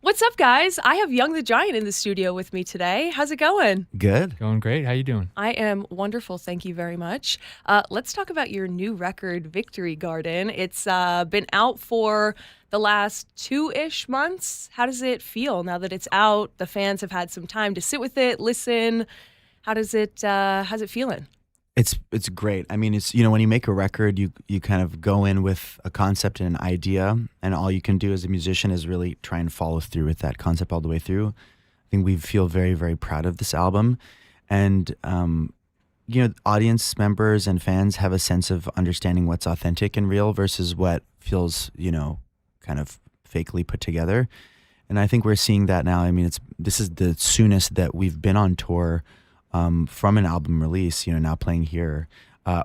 What's up, guys? I have Young the Giant in the studio with me today. How's it going? Good. Going great. How you doing? I am wonderful. Thank you very much. Let's talk about your new record, Victory Garden. It's been out for the last 2-ish months. How does it feel now that it's out? The fans have had some time to sit with it, listen. How's it feeling? It's great. I mean, it's when you make a record, you kind of go in with a concept and an idea, and all you can do as a musician is really try and follow through with that concept all the way through. I think we feel very, very proud of this album, and audience members and fans have a sense of understanding what's authentic and real versus what feels kind of fakely put together. And I think we're seeing that now. I mean, this is the soonest that we've been on tour from an album release, now playing here.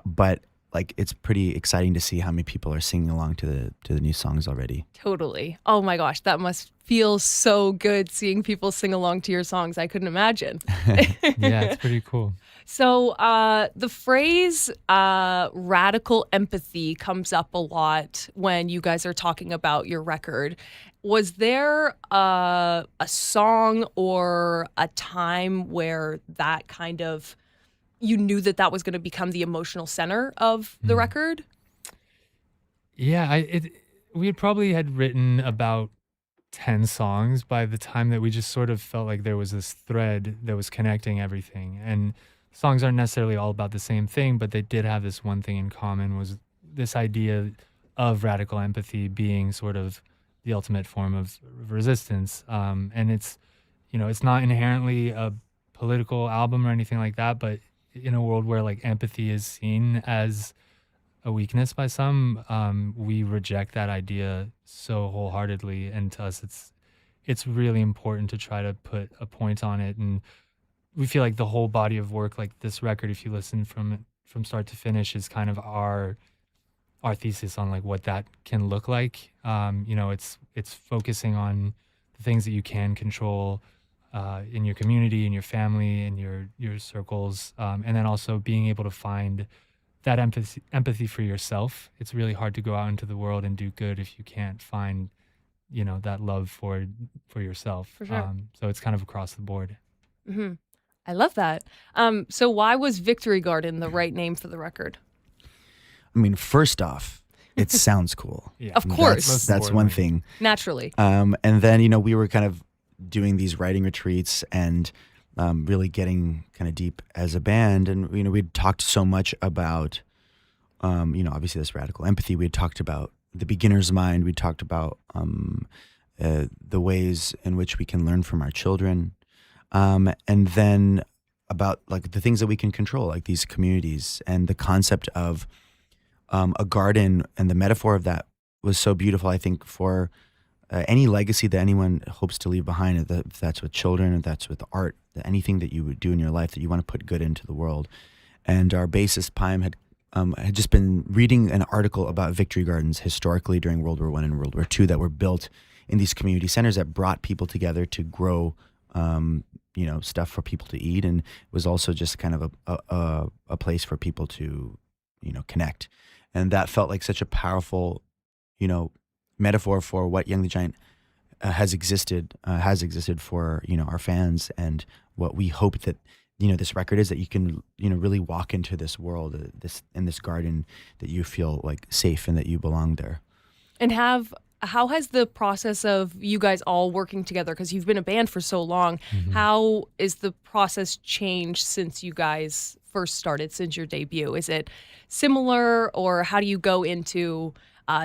But like, it's pretty exciting to see how many people are singing along to the new songs already. Totally. Oh my gosh, that must feel so good seeing people sing along to your songs. I couldn't imagine. Yeah, it's pretty cool. So the phrase radical empathy comes up a lot when you guys are talking about your record. Was there a song or a time where that kind of, you knew that was going to become the emotional center of the record? Yeah, we had probably written about 10 songs by the time that we just sort of felt like there was this thread that was connecting everything. And songs aren't necessarily all about the same thing, but they did have this one thing in common, was this idea of radical empathy being sort of the ultimate form of resistance. And it's not inherently a political album or anything like that, but in a world where like empathy is seen as a weakness by some, we reject that idea so wholeheartedly. And to us, it's really important to try to put a point on it. And we feel like the whole body of work, like this record, if you listen from start to finish, is kind of our thesis on like what that can look like. It's focusing on the things that you can control in your community, in your family, in your circles, and then also being able to find that empathy for yourself. It's really hard to go out into the world and do good if you can't find that love for yourself. For sure. So it's kind of across the board. Mm-hmm. I love that. So why was Victory Garden the right name for the record? I mean, first off, it sounds cool. Yeah, Of course. That's one thing. Naturally. And then we were kind of doing these writing retreats and really getting kind of deep as a band, and we'd talked so much about obviously this radical empathy. We had talked about the beginner's mind. We talked about the ways in which we can learn from our children, and then about like the things that we can control, like these communities, and the concept of a garden, and the metaphor of that was so beautiful. I think for any legacy that anyone hopes to leave behind, if that's with children, if that's with art, anything that you would do in your life that you want to put good into the world. And our bassist Pime had just been reading an article about victory gardens historically during World War I and World War II that were built in these community centers that brought people together to grow stuff for people to eat, and it was also just kind of a place for people to connect. And that felt like such a powerful metaphor for what Young the Giant has existed for our fans, and what we hope that this record is, that you can really walk into this world, this garden, that you feel like safe and that you belong there. And how has the process of you guys all working together, because you've been a band for so long, how is the process changed since you guys first started, since your debut? Is it similar, or how do you go into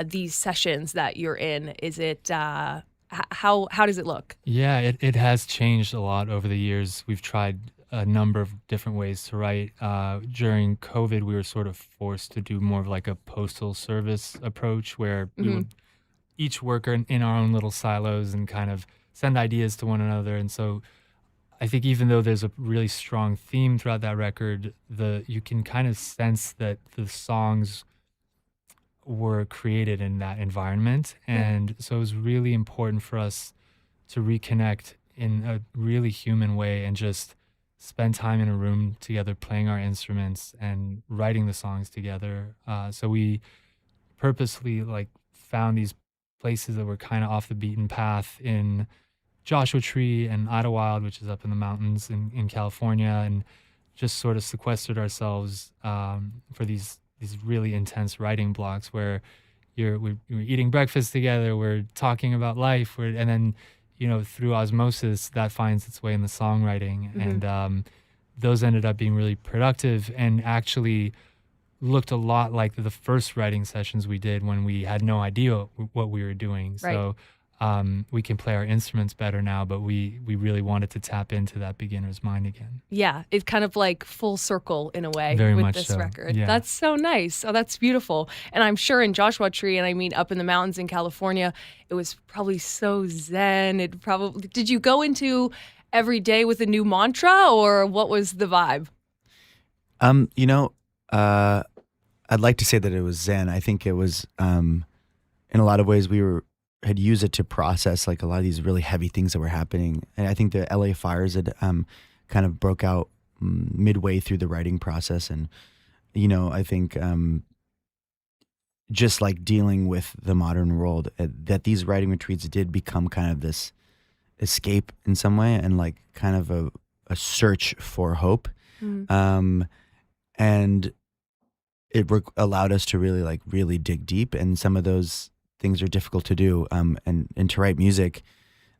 these sessions that you're in? Is it how does it look? Yeah, it has changed a lot over the years. We've tried a number of different ways to write. During COVID, we were sort of forced to do more of like a postal service approach, where we would each work in our own little silos and kind of send ideas to one another. And so I think even though there's a really strong theme throughout that record, you can kind of sense that the songs were created in that environment. And so it was really important for us to reconnect in a really human way and just spend time in a room together playing our instruments and writing the songs together. So we purposely found these places that were kind of off the beaten path in Joshua Tree and Idlewild, which is up in the mountains in California, and just sort of sequestered ourselves for these really intense writing blocks where we're eating breakfast together, we're talking about life, and then through osmosis that finds its way in the songwriting, and those ended up being really productive and actually looked a lot like the first writing sessions we did when we had no idea what we were doing. Right. So we can play our instruments better now, but we really wanted to tap into that beginner's mind again. Yeah, it's kind of like full circle in a way Very with much this so. record. Yeah. That's so nice. Oh, that's beautiful. And I'm sure in Joshua Tree, and I mean up in the mountains in California, it was probably so zen. Did you go into every day with a new mantra, or what was the vibe? I'd like to say that it was zen. I think it was, in a lot of ways, had used it to process like a lot of these really heavy things that were happening. And I think the LA fires had kind of broke out midway through the writing process. And, I think just like dealing with the modern world, that these writing retreats did become kind of this escape in some way, and like kind of a search for hope. And it allowed us to really dig deep, and some of those things are difficult to do. And to write music,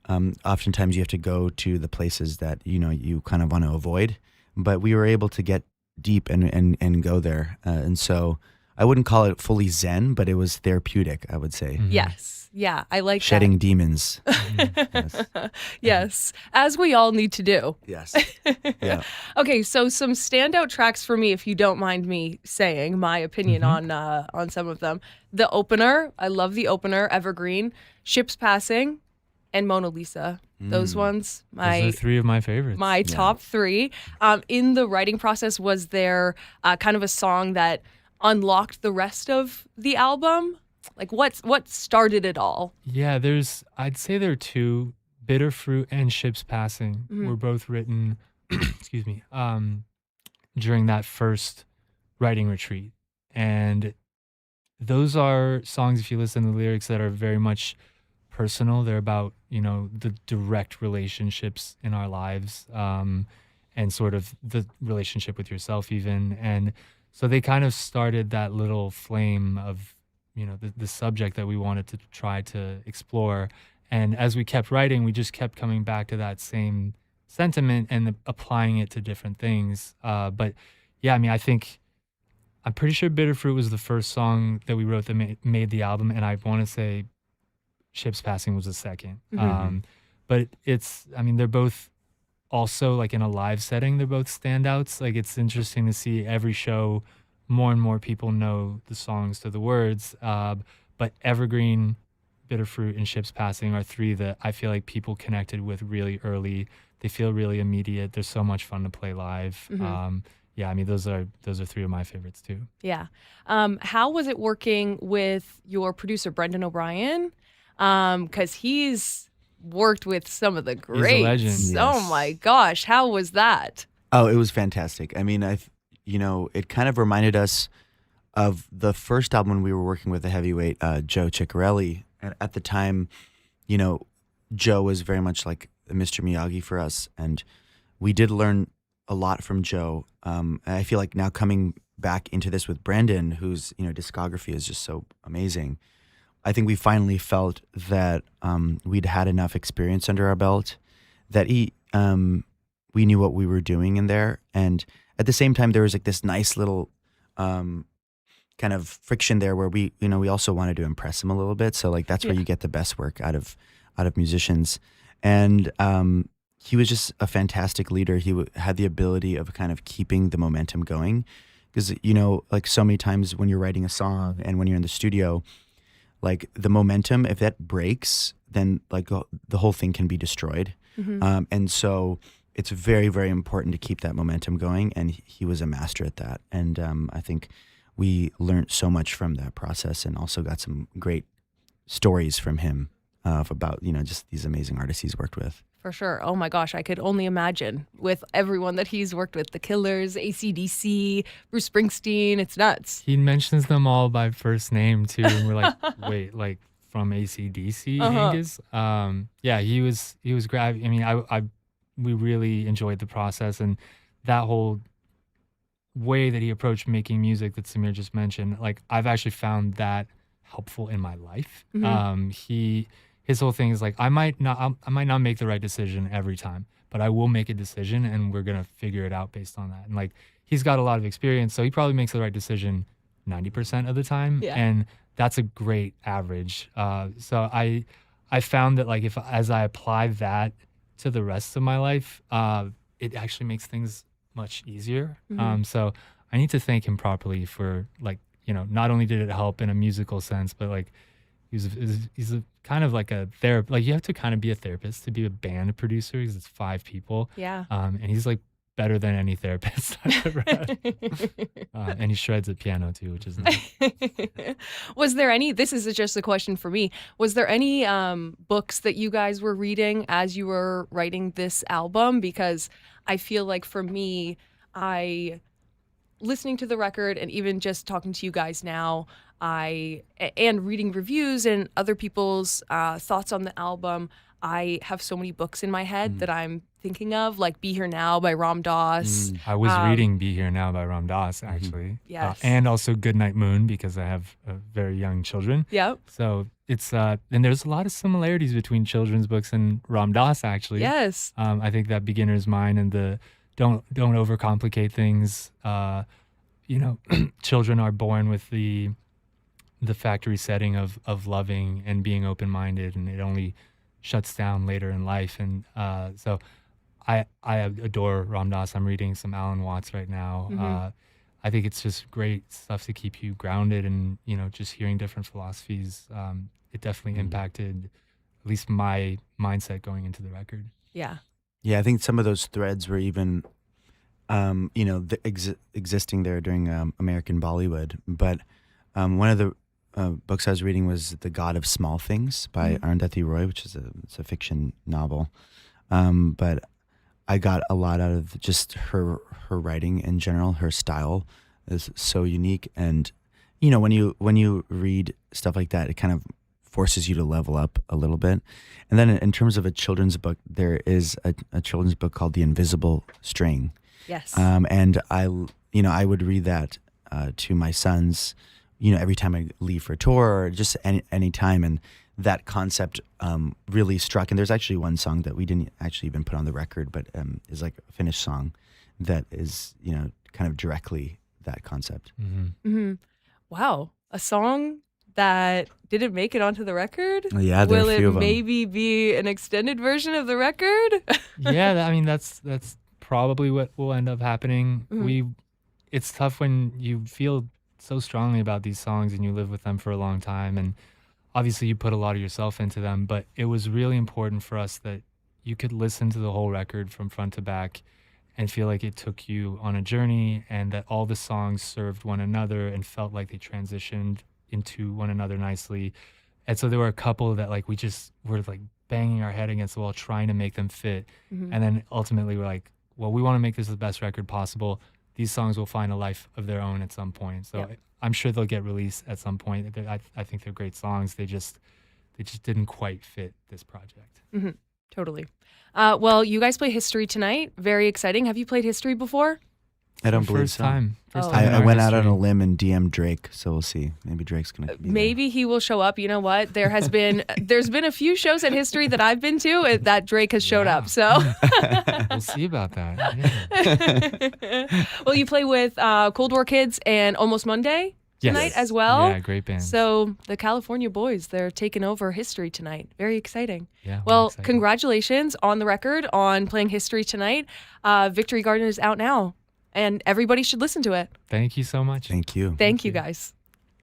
oftentimes you have to go to the places that you kind of want to avoid. But we were able to get deep and go there, and so I wouldn't call it fully zen, but it was therapeutic, I would say. Yes. Yeah, I like Shedding demons. Yes. Yes, as we all need to do. Yes. Yeah. Okay, so some standout tracks for me, if you don't mind me saying my opinion on some of them. The opener, I love the opener, Evergreen, Ships Passing, and Mona Lisa. Those ones, Those are three of my favorites. My top three. In the writing process, was there kind of a song that unlocked the rest of the album? Like what started it all? Yeah, I'd say there are two. Bitter Fruit and Ships Passing were both written excuse me, during that first writing retreat. And those are songs, if you listen to the lyrics, that are very much personal. They're about, the direct relationships in our lives, and sort of the relationship with yourself even. And so they kind of started that little flame of, the subject that we wanted to try to explore. And as we kept writing, we just kept coming back to that same sentiment and applying it to different things. But yeah, I mean, I'm pretty sure Bitter Fruit was the first song that we wrote that made the album. And I want to say Ships Passing was the second. But they're both also like in a live setting, they're both standouts. Like it's interesting to see every show, more and more people know the songs to the words. But Evergreen, Bitter Fruit, and Ships Passing are three that I feel like people connected with really early. They feel really immediate. They're so much fun to play live. Yeah, I mean, those are three of my favorites too. Yeah. How was it working with your producer, Brendan O'Brien? Because he's worked with some of the greats. He's a legend. Yes. Oh my gosh, how was that? Oh, it was fantastic. I mean, it kind of reminded us of the first album when we were working with the heavyweight Joe Ciccarelli. And at the time, Joe was very much like Mr. Miyagi for us, and we did learn a lot from Joe. And I feel like now coming back into this with Brendan, whose discography is just so amazing, I think we finally felt that we'd had enough experience under our belt, that we knew what we were doing in there. And at the same time, there was like this nice little kind of friction there where we also wanted to impress him a little bit. So like that's where you get the best work out of musicians. And he was just a fantastic leader. He had the ability of kind of keeping the momentum going, because like so many times when you're writing a song and when you're in the studio, like the momentum, if that breaks, then like the whole thing can be destroyed. And so it's very, very important to keep that momentum going. And he was a master at that. And I think we learned so much from that process, and also got some great stories from him about, just these amazing artists he's worked with. For sure. Oh my gosh, I could only imagine with everyone that he's worked with, the Killers, AC/DC, Bruce Springsteen. It's nuts. He mentions them all by first name too, and we're like, wait, like from AC/DC, Uh-huh. Angus. Yeah, he was great. I mean, we really enjoyed the process, and that whole way that he approached making music that Sameer just mentioned. Like, I've actually found that helpful in my life. His whole thing is like, I might not make the right decision every time, but I will make a decision, and we're gonna figure it out based on that. And like, he's got a lot of experience, so he probably makes the right decision 90% of the time, Yeah. and that's a great average. So I found that like, as I apply that to the rest of my life, it actually makes things much easier. So I need to thank him properly for, like, not only did it help in a musical sense, but like he's a kind of like a therapist. Like, you have to kind of be a therapist to be a band producer, because it's 5 people. Yeah. And he's like better than any therapist I've ever had. And he shreds at piano too, which is nice. Was there any, this is just a question for me, was there any books that you guys were reading as you were writing this album? Because I feel like for me, listening to the record and even just talking to you guys now, and reading reviews and other people's thoughts on the album, I have so many books in my head that I'm thinking of, like Be Here Now by Ram Dass. I was reading Be Here Now by Ram Dass, actually. Yes. And also Goodnight Moon, because I have very young children. Yep. So it's, and there's a lot of similarities between children's books and Ram Dass, actually. Yes. I think that beginner's mind and the don't overcomplicate things. Children are born with the factory setting of loving and being open-minded, and it only shuts down later in life. And so I adore Ram Dass. I'm reading some Alan Watts right now. I think it's just great stuff to keep you grounded, and just hearing different philosophies. It definitely impacted at least my mindset going into the record. Yeah. Yeah, I think some of those threads were even, existing there during American Bollywood. But one of the books I was reading was The God of Small Things by Arundhati Roy, which is it's a fiction novel. But I got a lot out of just her writing in general. Her style is so unique, and when you read stuff like that, it kind of forces you to level up a little bit. And then in terms of a children's book, there is a children's book called The Invisible String. Yes. And I would read that to my sons, every time I leave for a tour or just any time. And that concept really struck. And there's actually one song that we didn't actually even put on the record, but is like a Finnish song that is, kind of directly that concept. Wow. A song that didn't make it onto the record? Yeah, there Will are a few it of them. maybe be an extended version of the record? Yeah, I mean, that's probably what will end up happening. It's tough when you feel so strongly about these songs and you live with them for a long time, and obviously you put a lot of yourself into them, but it was really important for us that you could listen to the whole record from front to back and feel like it took you on a journey, and that all the songs served one another and felt like they transitioned into one another nicely. And so there were a couple that like we just were like banging our head against the wall trying to make them fit. And then ultimately we're like, well, we want to make this the best record possible. These songs will find a life of their own at some point. So I'm sure they'll get released at some point. I think they're great songs. They just didn't quite fit this project. Totally. Well, you guys play History tonight. Very exciting. Have you played History before? I don't believe First so. time. First Oh. time in I our went out on history. a limb and DM'd Drake, so we'll see. Maybe Drake's gonna be Maybe he will show up. You know what? There's been a few shows at History that I've been to that Drake has showed up. So We'll see about that. Yeah. well, you play with Cold War Kids and Almost Monday tonight Yes. as well. Yeah, great band. So the California boys, they're taking over History tonight. Very exciting. Yeah, we're Well, excited. congratulations on the record on playing History tonight. Victory Garden is out now, and everybody should listen to it. Thank you so much. Thank you. Thank you, guys.